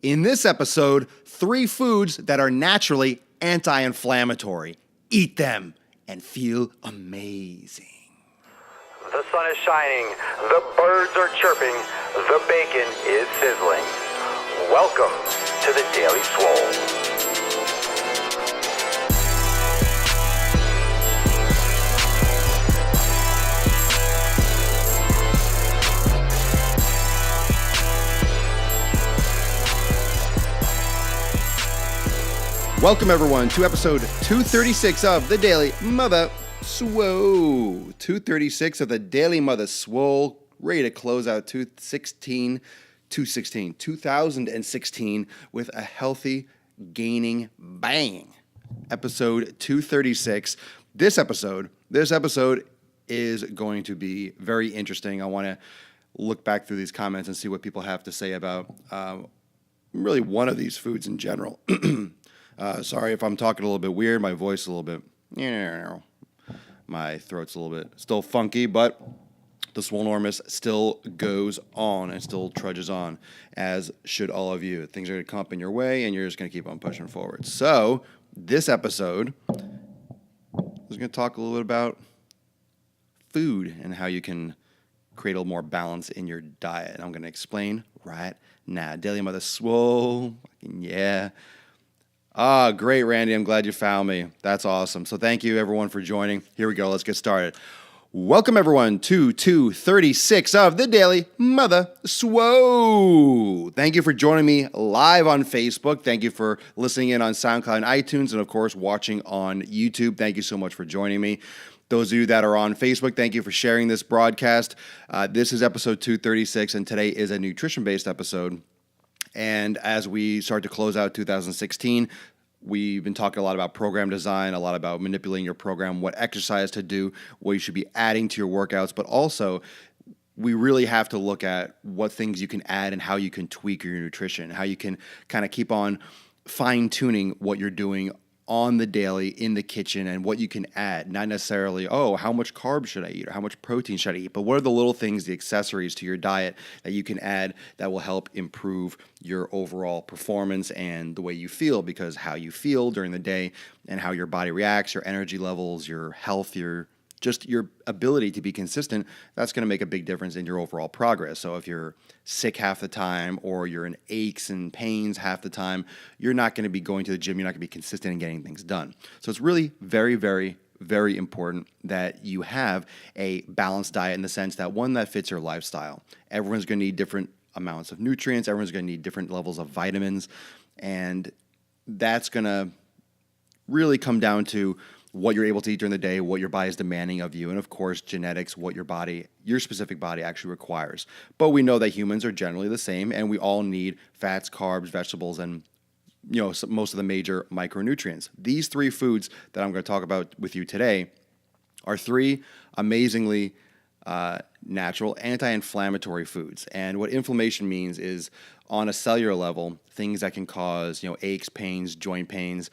In this episode, 3 foods that are naturally anti-inflammatory. Eat them and feel amazing. The sun is shining, the birds are chirping, the bacon is sizzling. Welcome to the Daily Swole. Welcome, everyone, to episode 236 of the Daily Mother Swole. 236 of the Daily Mother Swole, ready to close out 2016 with a healthy, gaining bang. Episode 236. This episode is going to be very interesting. I want to look back through these comments and see what people have to say about really one of these foods in general. Sorry if I'm talking a little bit weird. My voice is a little bit, my throat's a little bit still funky, but the Swolenormous still goes on and still trudges on, as should all of you. Things are going to come up in your way, and you're just going to keep on pushing forward. So this episode is going to talk a little bit about food and how you can create a little more balance in your diet. And I'm going to explain right now. Daily Mother Swole, yeah. Ah, great, Randy. I'm glad you found me. That's awesome. So thank you, everyone, for joining. Here we go. Let's get started. Welcome, everyone, to 236 of the Daily Mother Swole. Thank you for joining me live on Facebook. Thank you for listening in on SoundCloud and iTunes, and, of course, watching on YouTube. Thank you so much for joining me. Those of you that are on Facebook, thank you for sharing this broadcast. This is episode 236, and today is a nutrition-based episode. And as we start to close out 2016, we've been talking a lot about program design, a lot about manipulating your program, what exercise to do, what you should be adding to your workouts, but also we really have to look at what things you can add and how you can tweak your nutrition, how you can kind of keep on fine-tuning what you're doing on the daily in the kitchen and what you can add. Not necessarily, how much carbs should I eat or how much protein should I eat, but what are the little things, the accessories to your diet that you can add that will help improve your overall performance and the way you feel, because how you feel during the day and how your body reacts, your energy levels, your health, just your ability to be consistent, that's going to make a big difference in your overall progress. So if you're sick half the time or you're in aches and pains half the time, you're not going to be going to the gym. You're not going to be consistent in getting things done. So it's really very, very, very important that you have a balanced diet in the sense that one that fits your lifestyle. Everyone's going to need different amounts of nutrients. Everyone's going to need different levels of vitamins. And that's going to really come down to what you're able to eat during the day, what your body is demanding of you, and of course, genetics, what your specific body actually requires. But we know that humans are generally the same, and we all need fats, carbs, vegetables, and most of the major micronutrients. These 3 foods that I'm going to talk about with you today are 3 amazingly natural anti-inflammatory foods. And what inflammation means is, on a cellular level, things that can cause aches, pains, joint pains,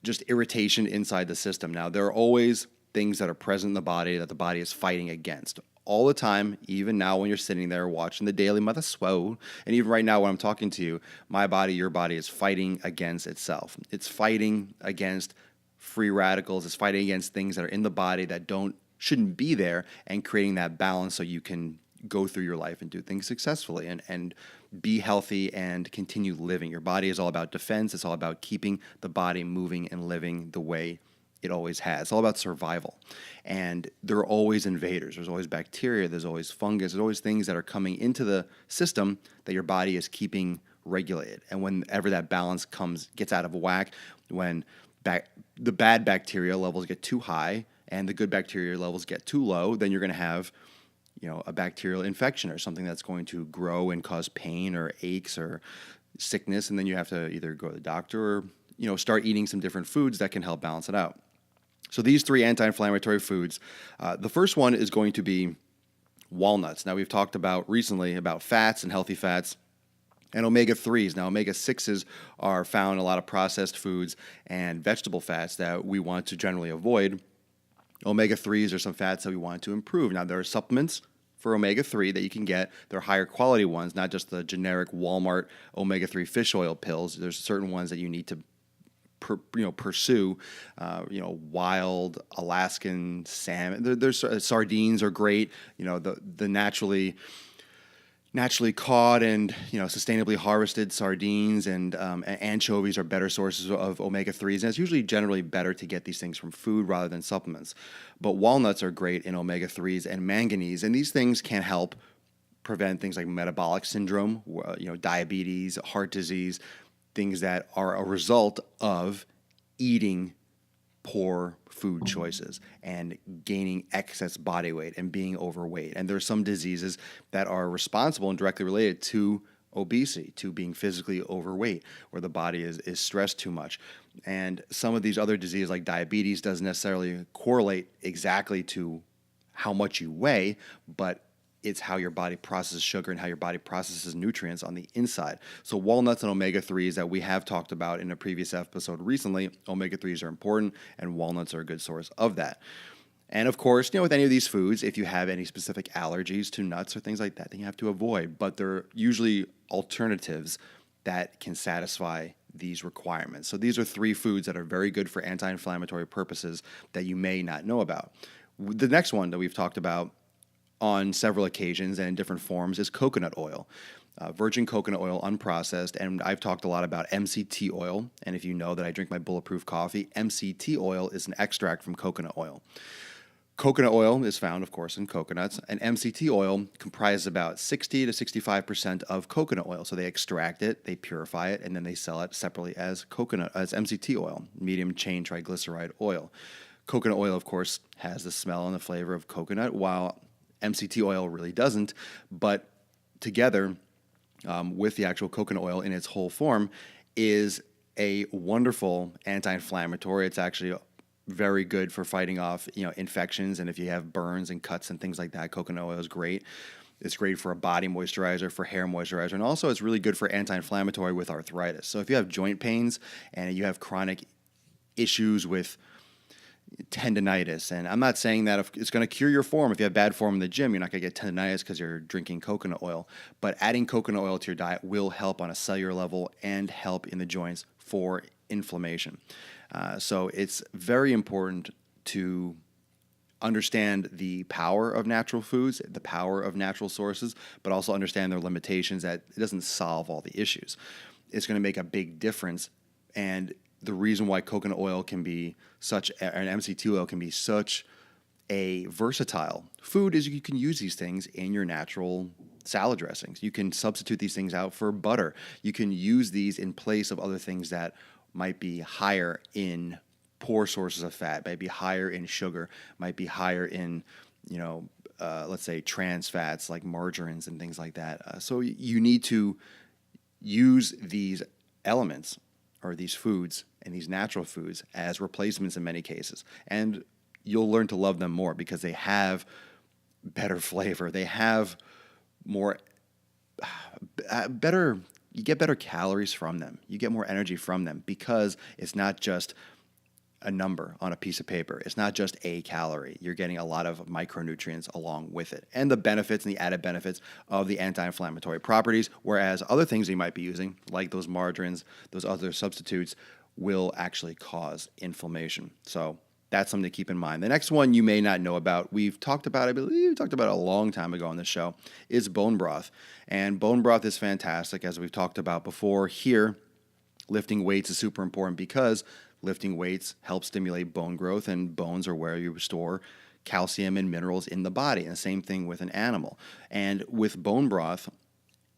just irritation inside the system. Now, there are always things that are present in the body that the body is fighting against all the time, even now when you're sitting there watching the Daily Mother Swole, and even right now when I'm talking to you, my body, your body is fighting against itself. It's fighting against free radicals. It's fighting against things that are in the body that shouldn't be there, and creating that balance so you can go through your life and do things successfully and be healthy and continue living. Your body is all about defense. It's all about keeping the body moving and living the way it always has. It's all about survival. And there are always invaders. There's always bacteria. There's always fungus. There's always things that are coming into the system that your body is keeping regulated. And whenever that balance gets out of whack, when the bad bacteria levels get too high and the good bacteria levels get too low, then you're going to have a bacterial infection or something that's going to grow and cause pain or aches or sickness, and then you have to either go to the doctor or start eating some different foods that can help balance it out. So these 3 anti-inflammatory foods, the first one is going to be walnuts. Now, we've talked recently about fats and healthy fats and omega-3s. Now, omega-6s are found in a lot of processed foods and vegetable fats that we want to generally avoid. Omega-3s are some fats that we want to improve. Now, there are supplements for omega-3 that you can get. They're higher quality ones, not just the generic Walmart omega-3 fish oil pills. There's certain ones that you need to pursue. Wild Alaskan salmon. There's sardines are great. The naturally caught and sustainably harvested sardines and anchovies are better sources of omega-3s, and it's usually generally better to get these things from food rather than supplements. But walnuts are great in omega-3s and manganese, and these things can help prevent things like metabolic syndrome, diabetes, heart disease, things that are a result of eating poor food choices and gaining excess body weight and being overweight. And there's some diseases that are responsible and directly related to obesity, to being physically overweight, where the body is stressed too much. And some of these other diseases like diabetes doesn't necessarily correlate exactly to how much you weigh, but it's how your body processes sugar and how your body processes nutrients on the inside. So walnuts and omega-3s that we have talked about in a previous episode recently, omega-3s are important and walnuts are a good source of that. And of course, with any of these foods, if you have any specific allergies to nuts or things like that, then you have to avoid. But there are usually alternatives that can satisfy these requirements. So these are 3 foods that are very good for anti-inflammatory purposes that you may not know about. The next one that we've talked about on several occasions and in different forms is coconut oil. Virgin coconut oil, unprocessed, and I've talked a lot about MCT oil, and if you know that I drink my bulletproof coffee, MCT oil is an extract from coconut oil. Coconut oil is found, of course, in coconuts, and MCT oil comprises about 60 to 65% of coconut oil. So they extract it, they purify it, and then they sell it separately as MCT oil, medium chain triglyceride oil. Coconut oil, of course, has the smell and the flavor of coconut, while MCT oil really doesn't, but together with the actual coconut oil in its whole form is a wonderful anti-inflammatory. It's actually very good for fighting off infections, and if you have burns and cuts and things like that, coconut oil is great. It's great for a body moisturizer, for hair moisturizer, and also it's really good for anti-inflammatory with arthritis. So if you have joint pains and you have chronic issues with tendinitis, and I'm not saying that it's going to cure your form. If you have bad form in the gym, you're not going to get tendinitis because you're drinking coconut oil, but adding coconut oil to your diet will help on a cellular level and help in the joints for inflammation. So it's very important to understand the power of natural foods, the power of natural sources, but also understand their limitations, that it doesn't solve all the issues. It's going to make a big difference, and the reason why coconut oil can be and MCT oil can be such a versatile food is you can use these things in your natural salad dressings. You can substitute these things out for butter. You can use these in place of other things that might be higher in poor sources of fat, might be higher in sugar, might be higher in, let's say trans fats like margarines and things like that. So you need to use these elements or these foods and these natural foods as replacements in many cases. And you'll learn to love them more because they have better flavor. They have you get better calories from them. You get more energy from them because it's not just a number on a piece of paper. It's not just a calorie. You're getting a lot of micronutrients along with it and the benefits and the added benefits of the anti-inflammatory properties, whereas other things you might be using, like those margarines, those other substitutes, will actually cause inflammation. So that's something to keep in mind. The next one you may not know about, we've talked about, I believe we talked about a long time ago on the show, is bone broth. And bone broth is fantastic, as we've talked about before. Here, lifting weights is super important because lifting weights helps stimulate bone growth, and bones are where you store calcium and minerals in the body. And the same thing with an animal. And with bone broth,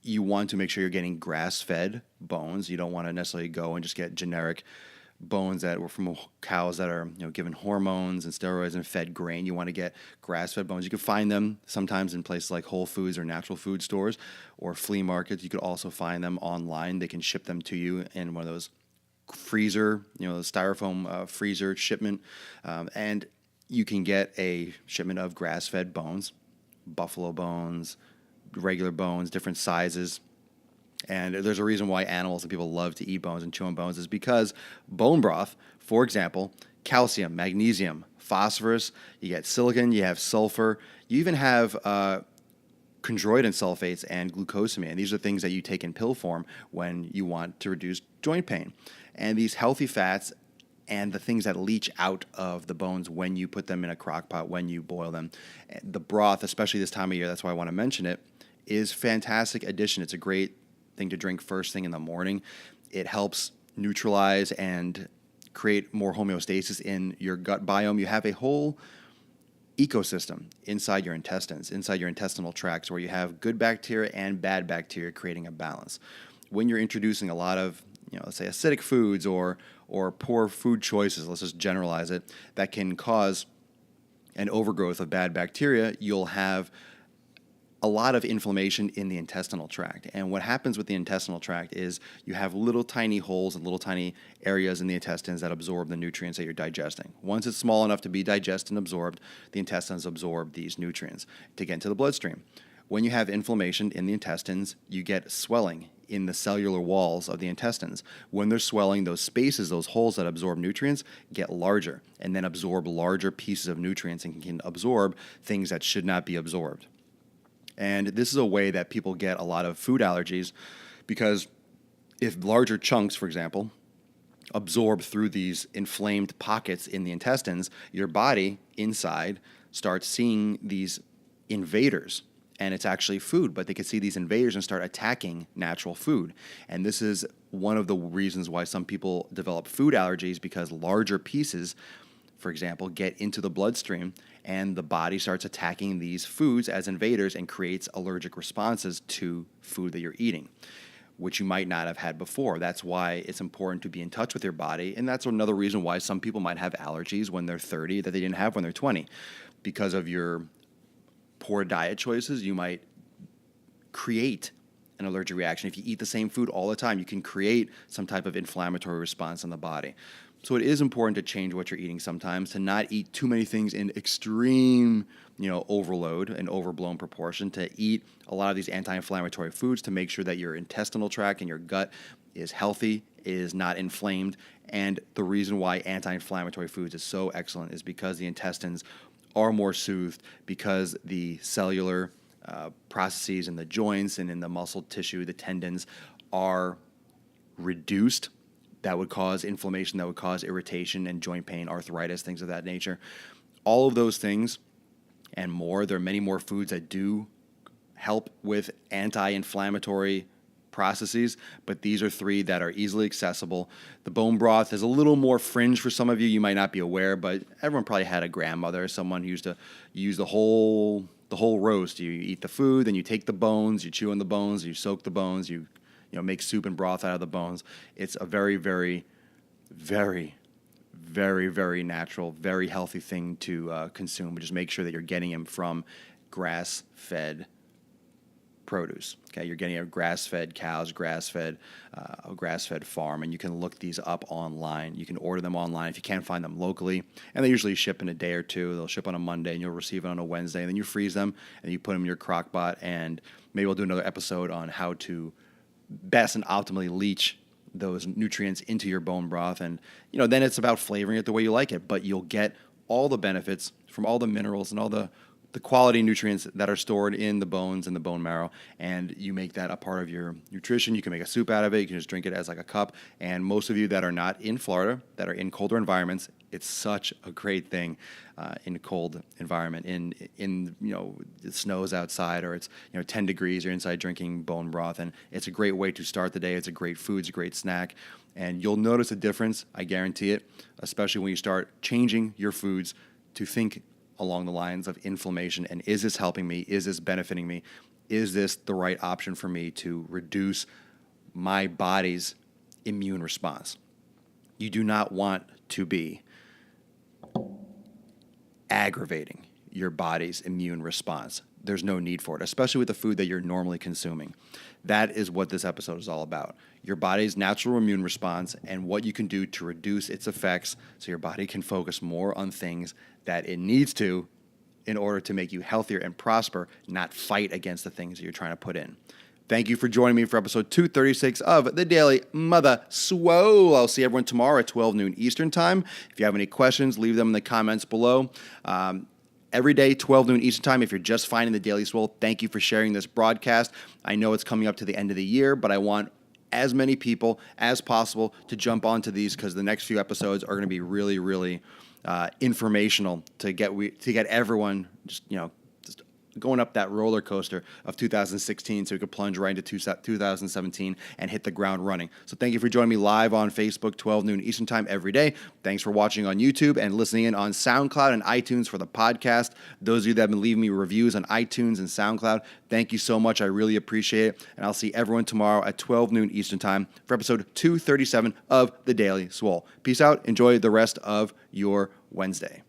you want to make sure you're getting grass-fed bones. You don't want to necessarily go and just get generic bones that were from cows that are given hormones and steroids and fed grain. You want to get grass-fed bones. You can find them sometimes in places like Whole Foods or natural food stores or flea markets. You could also find them online. They can ship them to you in one of those freezer, the styrofoam freezer shipment, and you can get a shipment of grass-fed bones, buffalo bones, regular bones, different sizes. And there's a reason why animals and people love to eat bones and chew on bones is because bone broth, for example, calcium, magnesium, phosphorus, you get silicon, you have sulfur, you even have chondroitin sulfates and glucosamine. These are things that you take in pill form when you want to reduce joint pain. And these healthy fats and the things that leach out of the bones when you put them in a crock pot, when you boil them. The broth, especially this time of year, that's why I want to mention it, is fantastic addition. It's a great thing to drink first thing in the morning. It helps neutralize and create more homeostasis in your gut biome. You have a whole ecosystem inside your intestines, inside your intestinal tracts, where you have good bacteria and bad bacteria creating a balance. When you're introducing a lot of, let's say acidic foods or poor food choices, let's just generalize it, that can cause an overgrowth of bad bacteria, you'll have a lot of inflammation in the intestinal tract. And what happens with the intestinal tract is you have little tiny holes and little tiny areas in the intestines that absorb the nutrients that you're digesting. Once it's small enough to be digested and absorbed, the intestines absorb these nutrients to get into the bloodstream. When you have inflammation in the intestines, you get swelling in the cellular walls of the intestines. When they're swelling, those spaces, those holes that absorb nutrients, get larger and then absorb larger pieces of nutrients and can absorb things that should not be absorbed. And this is a way that people get a lot of food allergies, because if larger chunks, for example, absorb through these inflamed pockets in the intestines, your body inside starts seeing these invaders. And it's actually food, but they can see these invaders and start attacking natural food. And this is one of the reasons why some people develop food allergies, because larger pieces, for example, get into the bloodstream and the body starts attacking these foods as invaders and creates allergic responses to food that you're eating, which you might not have had before. That's why it's important to be in touch with your body. And that's another reason why some people might have allergies when they're 30 that they didn't have when they're 20. Because of your poor diet choices, you might create an allergic reaction. If you eat the same food all the time, you can create some type of inflammatory response in the body. So it is important to change what you're eating sometimes, to not eat too many things in extreme, overload and overblown proportion, to eat a lot of these anti-inflammatory foods to make sure that your intestinal tract and your gut is healthy, is not inflamed. And the reason why anti-inflammatory foods is so excellent is because the intestines are more soothed, because the cellular processes in the joints and in the muscle tissue, the tendons, are reduced. That would cause inflammation, that would cause irritation and joint pain, arthritis, things of that nature. All of those things and more. There are many more foods that do help with anti-inflammatory processes, but these are three that are easily accessible. The bone broth is a little more fringe for some of you. You might not be aware, but everyone probably had a grandmother, someone who used to use the whole roast. You eat the food, then you take the bones, you chew on the bones, you soak the bones, you make soup and broth out of the bones. It's a very, very, very, very, very natural, very healthy thing to consume. But just make sure that you're getting them from grass-fed produce. Okay, you're getting a grass-fed cows, a grass-fed farm, and you can look these up online. You can order them online if you can't find them locally, and they usually ship in a day or two. They'll ship on a Monday, and you'll receive it on a Wednesday, and then you freeze them, and you put them in your crock pot, and maybe we'll do another episode on how to best and optimally leach those nutrients into your bone broth. And then it's about flavoring it the way you like it, but you'll get all the benefits from all the minerals and all the quality nutrients that are stored in the bones and the bone marrow, and you make that a part of your nutrition. You can make a soup out of it. You can just drink it as like a cup. And most of you that are not in Florida, that are in colder environments, it's such a great thing in a cold environment. In it snows outside, or it's 10 degrees, you're inside drinking bone broth, and it's a great way to start the day. It's a great food. It's a great snack, and you'll notice a difference. I guarantee it, especially when you start changing your foods to think along the lines of inflammation. And is this helping me? Is this benefiting me? Is this the right option for me to reduce my body's immune response? You do not want to be aggravating your body's immune response. There's no need for it, especially with the food that you're normally consuming. That is what this episode is all about. Your body's natural immune response and what you can do to reduce its effects so your body can focus more on things that it needs to in order to make you healthier and prosper, not fight against the things that you're trying to put in. Thank you for joining me for episode 236 of the Daily Mother Swole. I'll see everyone tomorrow at 12 noon Eastern Time. If you have any questions, leave them in the comments below. every day, 12 noon Eastern time. If you're just finding the Daily Swole, thank you for sharing this broadcast. I know it's coming up to the end of the year, but I want as many people as possible to jump onto these because the next few episodes are going to be really, really informational to get everyone just going up that roller coaster of 2016 so we could plunge right into 2017 and hit the ground running. So thank you for joining me live on Facebook, 12 noon Eastern time every day. Thanks for watching on YouTube and listening in on SoundCloud and iTunes for the podcast. Those of you that have been leaving me reviews on iTunes and SoundCloud, thank you so much. I really appreciate it. And I'll see everyone tomorrow at 12 noon Eastern time for episode 237 of The Daily Swole. Peace out. Enjoy the rest of your Wednesday.